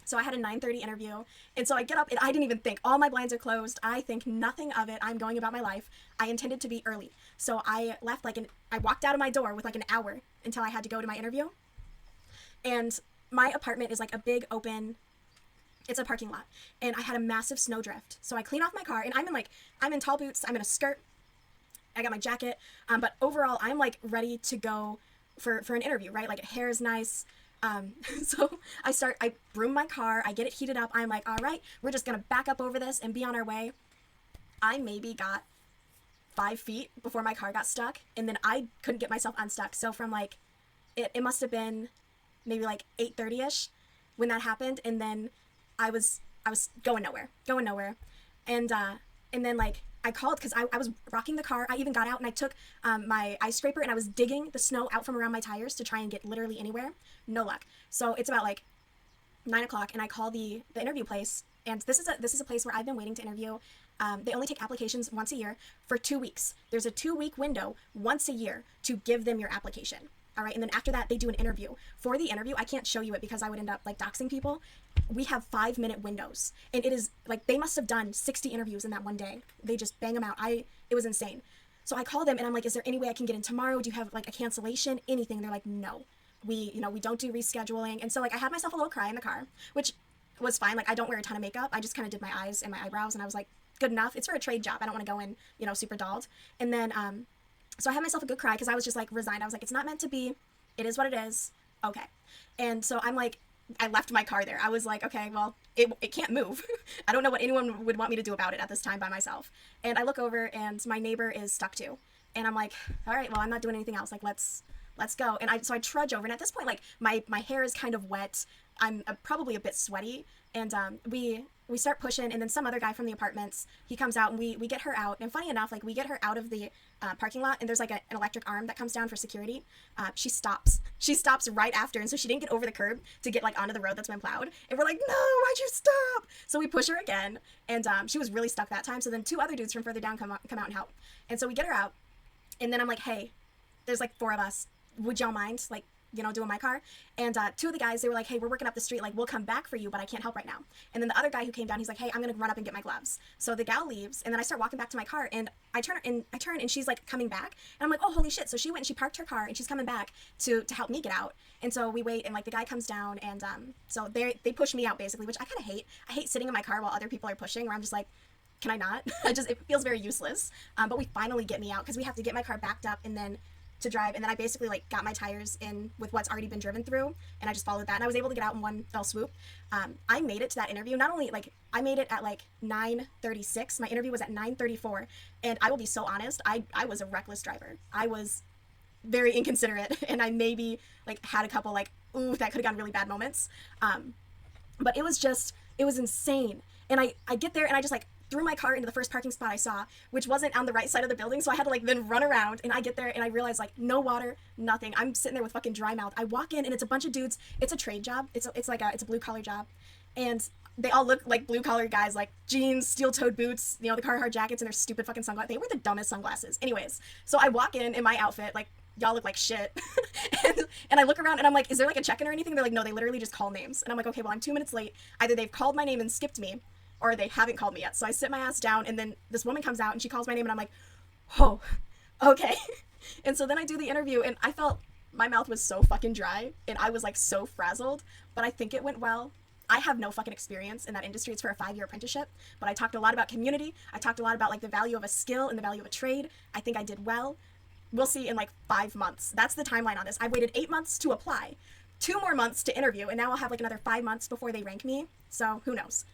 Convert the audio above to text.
So I had a 9:30 interview. And so I get up and I didn't even think. All my blinds are closed. I think nothing of it. I'm going about my life. I intended to be early. So I left I walked out of my door with like an hour until I had to go to my interview. And my apartment is like a big open, it's a parking lot. And I had a massive snowdrift. So I clean off my car and I'm in tall boots. I'm in a skirt. I got my jacket. But overall, I'm like ready to go for an interview, right? Like hair is nice. So I broom my car, I get it heated up. I'm like, all right, we're just gonna back up over this and be on our way. I maybe got 5 feet before my car got stuck, and then I couldn't get myself unstuck. So from like, it must have been maybe like 8:30ish when that happened, and then I was going nowhere, and then like I called because I was rocking the car. I even got out and I took my ice scraper and I was digging the snow out from around my tires to try and get literally anywhere. No luck. So it's about like 9 o'clock and I call the interview place, and this is a place where I've been waiting to interview. They only take applications once a year for 2 weeks. There's a 2-week window once a year to give them your application. All right, and then after that, they do an interview. For the interview, I can't show you it because I would end up like doxing people. We have 5-minute windows, and it is like they must have done 60 interviews in that one day. They just bang them out. It was insane. So I call them and I'm like, is there any way I can get in tomorrow? Do you have like a cancellation? Anything? They're like, no, we don't do rescheduling. And so like I had myself a little cry in the car, which was fine. Like I don't wear a ton of makeup. I just kind of did my eyes and my eyebrows, and I was like, good enough. It's for a trade job. I don't want to go in, super dolled. And then so I had myself a good cry because I was just like resigned. I was like, it's not meant to be. It is what it is. Okay. And so I'm like, I left my car there. I was like, okay, well, it can't move. I don't know what anyone would want me to do about it at this time by myself. And I look over and my neighbor is stuck too. And I'm like, all right, well, I'm not doing anything else. Like, let's go. And so I trudge over. And at this point, like my hair is kind of wet. I'm probably a bit sweaty. And we start pushing, and then some other guy from the apartments, he comes out, and we get her out. And funny enough, like we get her out of the parking lot, and there's like an electric arm that comes down for security. She stops right after, and so she didn't get over the curb to get like onto the road that's been plowed. And we're like, no, why'd you stop? So we push her again, and she was really stuck that time. So then 2 other dudes from further down come out and help. And so we get her out, and then I'm like, hey, there's like 4 of us. Would y'all mind like doing my car? And 2 of the guys, they were like, hey, we're working up the street, like we'll come back for you, but I can't help right now. And then the other guy who came down, he's like, hey, I'm gonna run up and get my gloves. So the gal leaves, and then I start walking back to my car, and I turn and she's like coming back, and I'm like, oh, holy shit. So she went and she parked her car, and she's coming back to help me get out. And so we wait, and like the guy comes down, and so they push me out basically, which I kind of hate. I hate sitting in my car while other people are pushing, where I'm just like, can I not? It feels very useless. But we finally get me out because we have to get my car backed up and then to drive, and then I basically like got my tires in with what's already been driven through, and I just followed that, and I was able to get out in one fell swoop. I made it to that interview. Not only like I made it at like 9:36, my interview was at 9:34, and I will be so honest, I was a reckless driver. I was very inconsiderate, and I maybe like had a couple like, ooh, that could have gone really bad moments. But it was insane. And I get there and I just like threw my car into the first parking spot I saw, which wasn't on the right side of the building. So I had to like then run around, and I get there and I realize like no water, nothing. I'm sitting there with fucking dry mouth. I walk in and it's a bunch of dudes. It's a trade job. It's a blue collar job. And they all look like blue collar guys, like jeans, steel toed boots, the Carhartt jackets, and their stupid fucking sunglasses. They were the dumbest sunglasses. Anyways, so I walk in my outfit, like, y'all look like shit. and I look around and I'm like, is there like a check-in or anything? They're like, no, they literally just call names. And I'm like, okay, well, I'm 2 minutes late. Either they've called my name and skipped me, or they haven't called me yet. So I sit my ass down, and then this woman comes out and she calls my name, and I'm like, oh, okay. And so then I do the interview, and I felt my mouth was so fucking dry, and I was like so frazzled, but I think it went well. I have no fucking experience in that industry. It's for a 5-year apprenticeship, but I talked a lot about community. I talked a lot about like the value of a skill and the value of a trade. I think I did well. We'll see in like 5 months. That's the timeline on this. I waited 8 months to apply, 2 more months to interview, and now I'll have like another 5 months before they rank me. So who knows?